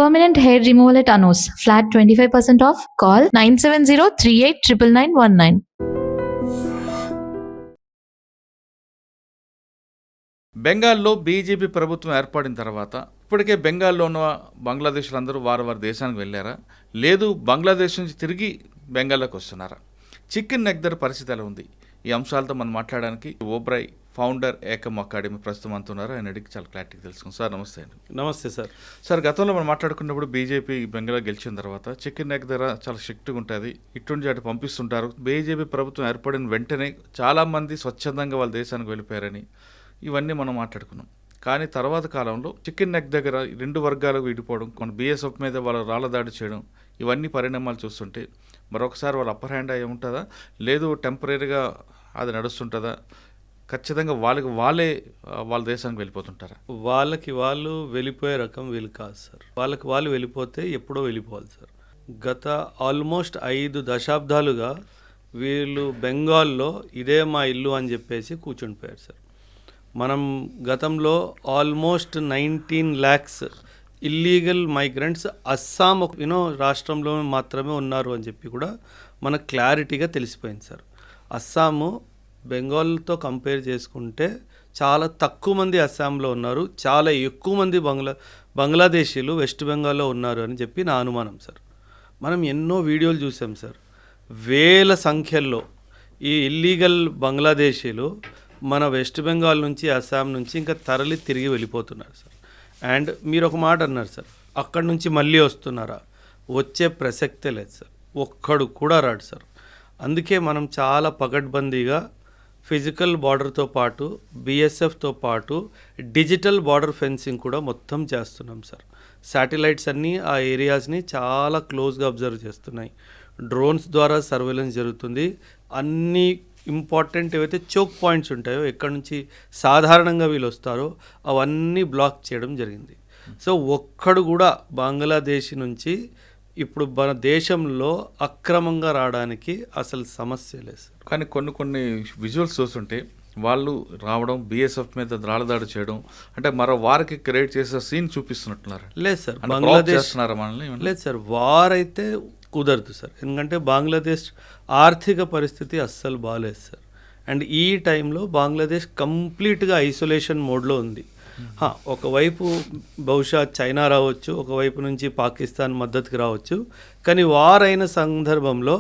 Permanent hair removal at Anos. Flat 25% off. Call 970-389919. బెంగాల్లో BJP ప్రభుత్వం ఏర్పడిన తర్వాత ఇప్పటికే బెంగాల్లో ఉన్న బంగ్లాదేశ్లందరూ వారి దేశానికి వెళ్ళారా, లేదు బంగ్లాదేశ్ నుంచి తిరిగి బెంగాల్లోకి వస్తున్నారా? చికెన్ నెక్ ధర పరిస్థితి ఎలా ఉంది? ఈ అంశాలతో మనం మాట్లాడడానికి ఓబ్రాయ్ ఫౌండర్ ఏకమ్ అకాడమీ ప్రస్తుతం అంటున్నారు. ఆయన అడిగి చాలా క్లారిటీగా తెలుసుకుంది. సార్ నమస్తే అండి. నమస్తే సార్. సార్, గతంలో మనం మాట్లాడుకున్నప్పుడు బీజేపీ బెంగాల్లో గెలిచిన తర్వాత చికెన్ నెక్ ధర చాలా స్ట్రిక్ట్గా ఉంటుంది, ఇటువంటి అటు పంపిస్తుంటారు. బీజేపీ ప్రభుత్వం ఏర్పడిన వెంటనే చాలామంది స్వచ్ఛందంగా వాళ్ళ దేశానికి వెళ్ళిపోయారని ఇవన్నీ మనం మాట్లాడుకున్నాం. కానీ తర్వాత కాలంలో చికెన్ నెక్ దగ్గర రెండు వర్గాలకు విడిపోవడం, కొన్ని బీఎస్ఎఫ్ మీద వాళ్ళు రాళ్ళ దాడి చేయడం, ఇవన్నీ పరిణామాలు చూస్తుంటే మరొకసారి వాళ్ళ అప్పర్ హ్యాండ్ అయి ఉంటుందా, లేదు టెంపరీగా అది నడుస్తుంటుందా? ఖచ్చితంగా వాళ్ళే వాళ్ళ దేశానికి వెళ్ళిపోతుంటారా? వాళ్ళకి వాళ్ళు వెళ్ళిపోయే రకం వీళ్ళు కాదు సార్. వాళ్ళకి వాళ్ళు వెళ్ళిపోతే ఎప్పుడో వెళ్ళిపోవాలి సార్. గత ఆల్మోస్ట్ 5 దశాబ్దాలుగా వీళ్ళు బెంగాల్లో ఇదే మా ఇల్లు అని చెప్పేసి కూర్చుండిపోయారు సార్. మనం గతంలో almost 19 lakhs illegal migrants Assam రాష్ట్రంలో మాత్రమే ఉన్నారు అని చెప్పి కూడా మనకు క్లారిటీగా తెలిసిపోయింది సార్. అస్సాము బెంగాల్తో కంపేర్ చేసుకుంటే చాలా తక్కువ మంది అస్సాంలో ఉన్నారు, చాలా ఎక్కువ మంది బంగ్లాదేశీలు వెస్ట్ బెంగాల్లో ఉన్నారు అని చెప్పి నా అనుమానం సార్. మనం ఎన్నో వీడియోలు చూసాం సార్. వేల సంఖ్యల్లో ఈ ఇల్లీగల్ బంగ్లాదేశీలు మన వెస్ట్ బెంగాల్ నుంచి అస్సాం నుంచి ఇంకా తరలి తిరిగి వెళ్ళిపోతున్నారు సార్. అండ్ మీరు ఒక మాట అన్నారు సార్, అక్కడి నుంచి మళ్ళీ వస్తున్నారా? వచ్చే ప్రసక్తే లేదు సార్. ఒక్కడు కూడా రాడు సార్. అందుకే మనం చాలా పకడ్బందీగా ఫిజికల్ బార్డర్తో పాటు బీఎస్ఎఫ్తో పాటు డిజిటల్ బార్డర్ ఫెన్సింగ్ కూడా మొత్తం చేస్తున్నాం సార్. శాటిలైట్స్ అన్నీ ఆ ఏరియాస్ని చాలా క్లోజ్గా అబ్జర్వ్ చేస్తున్నాయి. డ్రోన్స్ ద్వారా సర్వేలెన్స్ జరుగుతుంది. అన్ని ఇంపార్టెంట్ ఏవైతే చోక్ పాయింట్స్ ఉంటాయో, ఎక్కడి నుంచి సాధారణంగా వీళ్ళు వస్తారో అవన్నీ బ్లాక్ చేయడం జరిగింది. సో ఒక్కడు కూడా బంగ్లాదేశ్ నుంచి ఇప్పుడు మన దేశంలో అక్రమంగా రావడానికి అసలు సమస్య లేదు. కానీ కొన్ని విజువల్స్ చూస్తుంటే వాళ్ళు రావడం, బీఎస్ఎఫ్ మీద రాళ్ళదాడి చేయడం, అంటే మరో వారికి క్రియేట్ చేసే సీన్ చూపిస్తున్నట్టున్నారు. లేదు సార్, బంగ్లాదేశ్ లేదు సార్, వార్ అయితే కుదరదు సార్. ఎందుకంటే బంగ్లాదేశ్ ఆర్థిక పరిస్థితి అస్సలు బాగాలేదు సార్. అండ్ ఈ టైంలో బంగ్లాదేశ్ కంప్లీట్గా ఐసోలేషన్ మోడ్లో ఉంది. ఒకవైపు బహుశా చైనా రావచ్చు, ఒకవైపు నుంచి పాకిస్తాన్ మద్దతుకి రావచ్చు. కానీ వార్ అయిన సందర్భంలో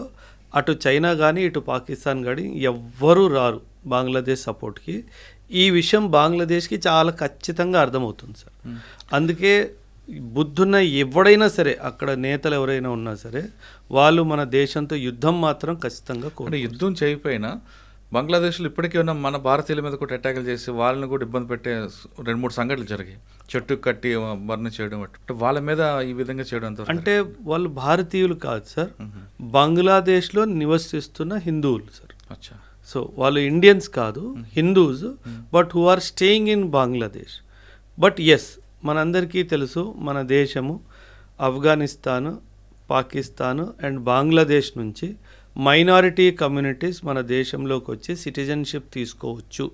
అటు చైనా కానీ ఇటు పాకిస్తాన్ కానీ ఎవ్వరూ రారు బంగ్లాదేశ్ సపోర్ట్కి. ఈ విషయం బంగ్లాదేశ్కి చాలా ఖచ్చితంగా అర్థమవుతుంది సార్. అందుకే బుద్ధున్న ఎవడైనా సరే, అక్కడ నేతలు ఎవరైనా ఉన్నా సరే, వాళ్ళు మన దేశంతో యుద్ధం మాత్రం ఖచ్చితంగా యుద్ధం చేయకపోయినా బంగ్లాదేశ్లో ఇప్పటికీ ఉన్న మన భారతీయుల మీద కూడా అటాకులు చేసి వాళ్ళని కూడా ఇబ్బంది పెట్టే 2-3 సంఘటనలు జరిగాయి. చెట్టు కట్టి బర్న్ చేయడం, వాళ్ళ మీద ఈ విధంగా చేయడం అంటే వాళ్ళు భారతీయులు కాదు సార్, బంగ్లాదేశ్లో నివసిస్తున్న హిందువులు సార్. సో వాళ్ళు ఇండియన్స్ కాదు, Hindus, but who are staying in Bangladesh. But yes, మనందరికీ తెలుసు మన దేశము ఆఫ్ఘనిస్తాను, పాకిస్తాను అండ్ బంగ్లాదేశ్ నుంచి మైనారిటీ కమ్యూనిటీస్ మన దేశంలోకి వచ్చి సిటిజన్షిప్ తీసుకోవచ్చు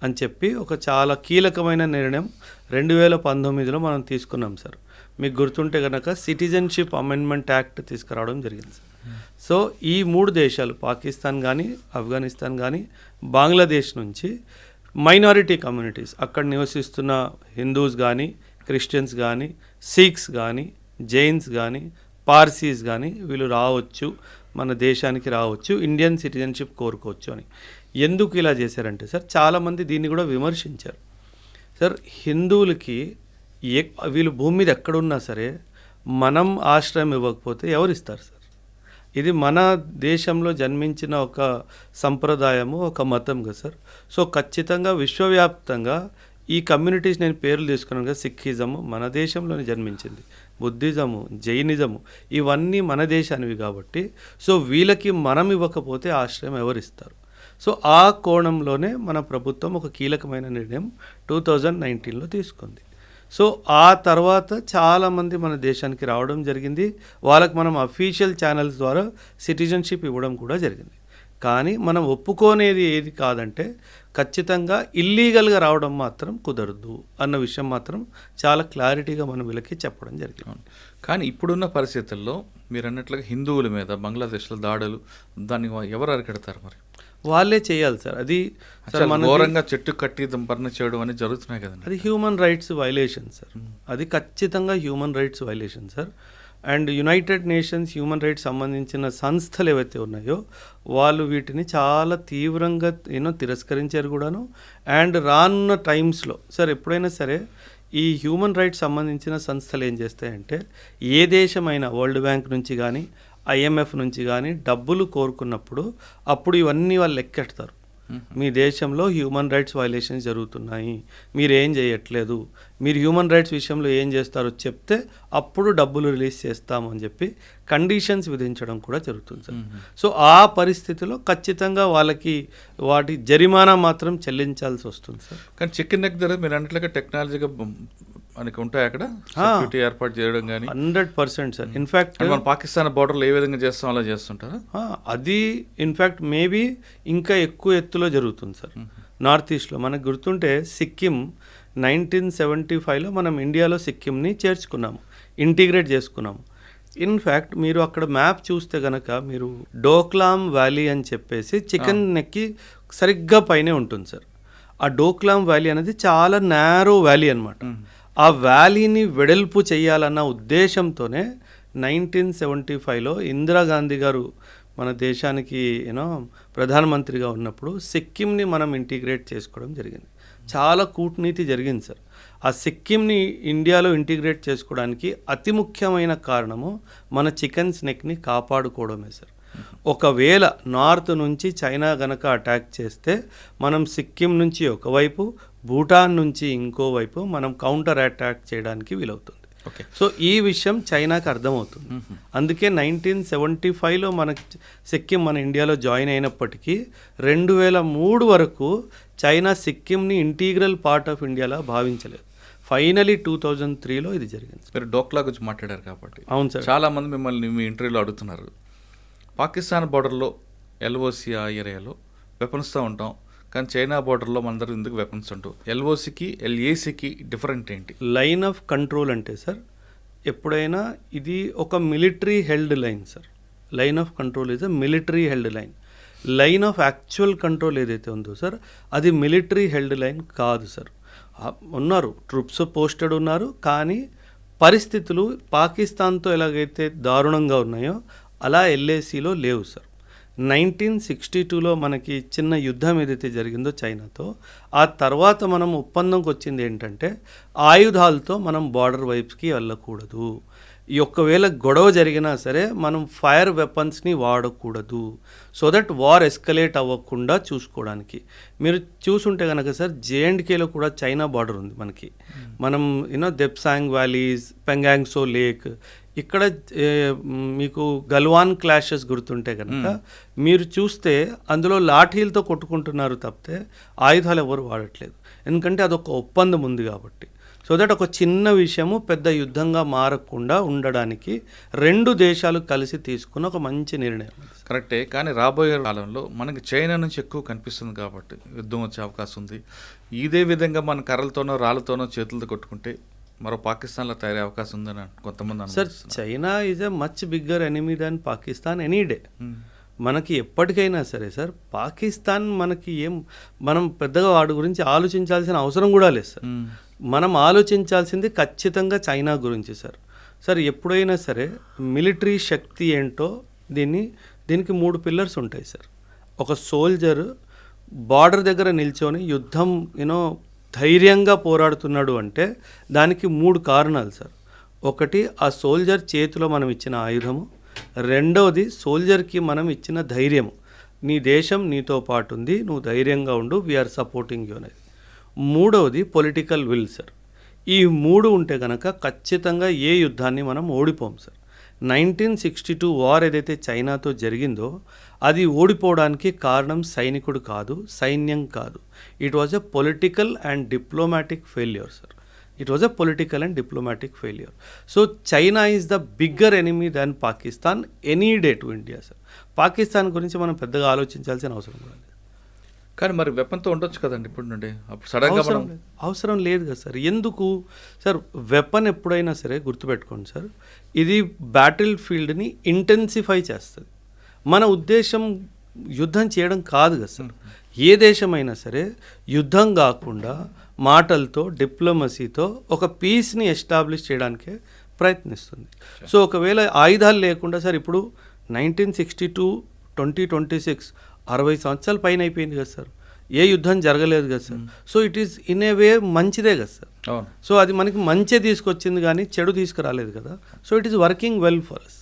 అని చెప్పి ఒక చాలా కీలకమైన నిర్ణయం 2019లో మనం తీసుకున్నాం సార్. మీకు గుర్తుంటే కనుక సిటిజన్షిప్ అమెండ్మెంట్ యాక్ట్ తీసుకురావడం జరిగింది సార్. సో ఈ 3 దేశాలు, పాకిస్తాన్ కానీ ఆఫ్ఘనిస్తాన్ కానీ బంగ్లాదేశ్ నుంచి మైనారిటీ కమ్యూనిటీస్, అక్కడ నివసిస్తున్న హిందూస్ కానీ, క్రిస్టియన్స్ కానీ, సిఖ్స్ కానీ, జైన్స్ కానీ, పార్సీస్ కానీ వీళ్ళు రావచ్చు, మన దేశానికి రావచ్చు, ఇండియన్ సిటిజన్షిప్ కోరుకోవచ్చు అని. ఎందుకు ఇలా చేశారంటే సార్, చాలామంది దీన్ని కూడా విమర్శించారు సార్. హిందువులకి వీళ్ళు భూమి మీద ఎక్కడున్నా సరే మనం ఆశ్రయం ఇవ్వకపోతే ఎవరిస్తారు సార్? ఇది మన దేశంలో జన్మించిన ఒక సంప్రదాయము, ఒక మతం కదా సార్. సో ఖచ్చితంగా విశ్వవ్యాప్తంగా ఈ కమ్యూనిటీస్, నేను పేర్లు తీసుకున్నాను కదా, సిక్కిజము మన దేశంలోనే జన్మించింది, బుద్ధిజము, జైనిజము ఇవన్నీ మన దేశానివి కాబట్టి సో వీళ్ళకి మనం ఇవ్వకపోతే ఆశ్రయం ఎవరిస్తారు? సో ఆ కోణంలోనే మన ప్రభుత్వం ఒక కీలకమైన నిర్ణయం 2019లో తీసుకుంది. సో ఆ తర్వాత చాలామంది మన దేశానికి రావడం జరిగింది. వాళ్ళకి మనం అఫీషియల్ ఛానల్స్ ద్వారా సిటిజన్షిప్ ఇవ్వడం కూడా జరిగింది. కానీ మనం ఒప్పుకోనేది ఏది కాదంటే ఖచ్చితంగా ఇల్లీగల్గా రావడం మాత్రం కుదరదు అన్న విషయం మాత్రం చాలా క్లారిటీగా మనం వీళ్ళకి చెప్పడం జరిగింది. కానీ ఇప్పుడున్న పరిస్థితుల్లో మీరు అన్నట్లుగా హిందువుల మీద బంగ్లాదేశ్లో దాడులు, దాన్ని ఎవరు అరికడతారు? మరి వాళ్ళే చేయాలి సార్. అది అసలు ఘోరంగా చెట్టు కట్టి దంపరణ చేయడం అనేది జరుగుతున్నాయి కదండి. అది హ్యూమన్ రైట్స్ వైలేషన్ సార్. అది ఖచ్చితంగా human rights violation sir. And United nations human rights సంబంధించిన సంస్థలు ఏవైతే ఉన్నాయో వాళ్ళు వీటిని చాలా తీవ్రంగా తిరస్కరించారు కూడాను. అండ్ రానున్న టైమ్స్లో సార్ ఎప్పుడైనా సరే ఈ హ్యూమన్ రైట్స్ సంబంధించిన సంస్థలు ఏం చేస్తాయంటే ఏ దేశమైనా వరల్డ్ బ్యాంక్ నుంచి కానీ IMF నుంచి కానీ డబ్బులు కోరుకున్నప్పుడు అప్పుడు ఇవన్నీ వాళ్ళు లెక్కెడతారు. మీ దేశంలో హ్యూమన్ రైట్స్ వైలేషన్స్ జరుగుతున్నాయి, మీరు ఏం చేయట్లేదు, మీరు హ్యూమన్ రైట్స్ విషయంలో ఏం చేస్తారో చెప్తే అప్పుడు డబ్బులు రిలీజ్ చేస్తాము అని చెప్పి కండిషన్స్ విధించడం కూడా జరుగుతుంది సార్. సో ఆ పరిస్థితిలో ఖచ్చితంగా వాళ్ళకి వాటి జరిమానా మాత్రం చెల్లించాల్సి వస్తుంది సార్. కానీ చికెన్ నెక్ దగ్గర మీరు అన్నట్లుగా టెక్నాలజీగా మనకి ఉంటాయి అక్కడ సెక్యూరిటీ ఏర్పాటు చేయడం కానీ 100% సార్. ఇన్ఫ్యాక్ట్ మన పాకిస్తాన్ బార్డర్లో ఏ విధంగా చేస్తాం అలా చేస్తుంటారా? అది ఇన్ఫ్యాక్ట్ మేబీ ఇంకా ఎక్కువ ఎత్తులో జరుగుతుంది సార్. నార్త్ ఈస్ట్లో మనకు గుర్తుంటే సిక్కిం 1975లో మనం ఇండియాలో సిక్కింని చేర్చుకున్నాము, ఇంటిగ్రేట్ చేసుకున్నాము. ఇన్ఫ్యాక్ట్ మీరు అక్కడ మ్యాప్ చూస్తే కనుక మీరు డోక్లామ్ వ్యాలీ అని చెప్పేసి చికెన్ నెక్కి సరిగ్గా పైనే ఉంటుంది సార్. ఆ డోక్లామ్ వ్యాలీ అనేది చాలా నేరో వ్యాలీ అనమాట. ఆ వ్యాలీని వెడల్పు చేయాలన్న ఉద్దేశంతోనే 1975లో ఇందిరాగాంధీ గారు మన దేశానికి ప్రధానమంత్రిగా ఉన్నప్పుడు సిక్కింని మనం ఇంటిగ్రేట్ చేసుకోవడం జరిగింది. చాలా కూటనీతి జరిగింది సార్. ఆ సిక్కింని ఇండియాలో ఇంటిగ్రేట్ చేసుకోవడానికి అతి ముఖ్యమైన కారణము మన చికెన్ స్నెక్ని కాపాడుకోవడమే సార్. ఒకవేళ నార్త్ నుంచి చైనా గనక అటాక్ చేస్తే మనం సిక్కిం నుంచి ఒకవైపు, భూటాన్ నుంచి ఇంకోవైపు మనం కౌంటర్ అటాక్ చేయడానికి వీలవుతుంది. సో ఈ విషయం చైనాకి అర్థమవుతుంది. అందుకే 1975లో మనకి సిక్కిం మన ఇండియాలో జాయిన్ అయినప్పటికీ 2003 వరకు చైనా సిక్కింని ఇంటీగ్రల్ పార్ట్ ఆఫ్ ఇండియాలో భావించలేదు. ఫైనలీ 2003లో ఇది జరిగింది. మీరు డోక్లా గురించి మాట్లాడారు కాబట్టి అవును సార్, చాలామంది మిమ్మల్ని మీ ఇంటర్వ్యూలో అడుగుతున్నారు. పాకిస్తాన్ బార్డర్లో LOC ఆ ఏరియాలో వెపన్స్తో ఉంటాం, కానీ చైనా బార్డర్లో మనందరూ ఎందుకు వెపన్స్ ఉంటాం? LOCకి LACకి డిఫరెంట్ ఏంటి? లైన్ ఆఫ్ కంట్రోల్ అంటే సార్ ఎప్పుడైనా ఇది ఒక military held line sir. Line of control is a military held line. Line of actual control ఏదైతే ఉందో సార్ అది మిలిటరీ హెల్డ్ లైన్ కాదు సార్. ఉన్నారు ట్రూప్స్ పోస్టెడ్ ఉన్నారు, కానీ పరిస్థితులు పాకిస్తాన్తో ఎలాగైతే దారుణంగా ఉన్నాయో అలా LACలో లేవు సార్. 1962లో మనకి చిన్న యుద్ధం ఏదైతే జరిగిందో చైనాతో, ఆ తర్వాత మనం ఒప్పందంకి వచ్చింది ఏంటంటే ఆయుధాలతో మనం బార్డర్ వైపుకి వెళ్ళకూడదు, ఈ ఒక్కవేళ గొడవ జరిగినా సరే మనం ఫైర్ వెపన్స్ని వాడకూడదు, సో దట్ వార్ ఎస్కలేట్ అవ్వకుండా చూసుకోవడానికి. మీరు చూసుంటే కనుక సార్ JNKలో కూడా చైనా బార్డర్ ఉంది మనకి. మనం దెప్సాంగ్ వ్యాలీస్, పెంగాంగ్సో లేక్, ఇక్కడ మీకు గల్వాన్ క్లాషెస్ గుర్తుంటే కనుక మీరు చూస్తే అందులో లాఠీలతో కొట్టుకుంటున్నారు తప్పితే ఆయుధాలు ఎవరు వాడట్లేదు. ఎందుకంటే అదొక ఒప్పందం ఉంది కాబట్టి. సో దట్ ఒక చిన్న విషయము పెద్ద యుద్ధంగా మారకుండా ఉండడానికి రెండు దేశాలు కలిసి తీసుకున్న ఒక మంచి నిర్ణయం. కరెక్టే, కానీ రాబోయే కాలంలో మనకి చైనా నుంచి ఎక్కువ కనిపిస్తుంది కాబట్టి యుద్ధం వచ్చే అవకాశం ఉంది. ఇదే విధంగా మన కర్రలతోనో రాళ్ళతోనో చేతులతో కొట్టుకుంటే మరో పాకిస్తాన్లో తయారయ్యే అవకాశం ఉందని కొంతమంది sir. China is a much bigger enemy than Pakistan any day. మనకి ఎప్పటికైనా సరే సార్ పాకిస్తాన్ మనకి మనం పెద్దగా వాడి గురించి ఆలోచించాల్సిన అవసరం కూడా లేదు సార్. మనం ఆలోచించాల్సింది ఖచ్చితంగా చైనా గురించి సార్. సార్ ఎప్పుడైనా సరే మిలిటరీ శక్తి ఏంటో దీనికి 3 పిల్లర్స్ ఉంటాయి సార్. ఒక సోల్జర్ బార్డర్ దగ్గర నిల్చొని యుద్ధం ధైర్యంగా పోరాడుతున్నాడు అంటే దానికి 3 కారణాలు సార్. ఒకటి, ఆ సోల్జర్ చేతిలో మనం ఇచ్చిన ఆయుధము. రెండవది, సోల్జర్కి మనం ఇచ్చిన ధైర్యము. నీ దేశం నీతో పాటు ఉంది, నువ్వు ధైర్యంగా ఉండు, వీఆర్ సపోర్టింగ్ యూ అనేది. మూడవది పొలిటికల్ విల్ సార్. ఈ 3 ఉంటే కనుక ఖచ్చితంగా ఏ యుద్ధాన్ని మనం ఓడిపోం సార్. 1962 వార్ ఏదైతే చైనాతో జరిగిందో అది ఓడిపోవడానికి కారణం సైనికుడు కాదు, సైన్యం కాదు. It was a political and diplomatic failure sir. It was a political and diplomatic failure. So China is the bigger enemy than Pakistan any day to India sir. Pakistan గురించి మనం పెద్దగా ఆలోచించాల్సిన అవసరం కూడా లేదు. కానీ మరి వెపన్తో ఉండొచ్చు కదండి ఇప్పుడు నుండి, అప్పుడు సడన్గా మనం అవసరం లేదు కదా సార్. ఎందుకు సార్? వెపన్ ఎప్పుడైనా సరే గుర్తుపెట్టుకోండి సార్, ఇది బ్యాటిల్ ఫీల్డ్ని ఇంటెన్సిఫై చేస్తుంది. మన ఉద్దేశం యుద్ధం చేయడం కాదు కదా సార్. ఏ దేశమైనా సరే యుద్ధం కాకుండా మాటలతో డిప్లొమసీతో ఒక పీస్ని ఎస్టాబ్లిష్ చేయడానికే ప్రయత్నిస్తుంది. సో ఒకవేళ ఆయుధాలు లేకుండా సార్, ఇప్పుడు 1962 2026 60 సంవత్సరాల పైన అయిపోయింది కదా సార్, ఏ యుద్ధం జరగలేదు కదా sir. So it is in a way మంచిదే కదా సార్. అవును. సో అది మనకి మంచి తీసుకొచ్చింది కానీ చెడు తీసుకురాలేదు కదా. So it is working well for us.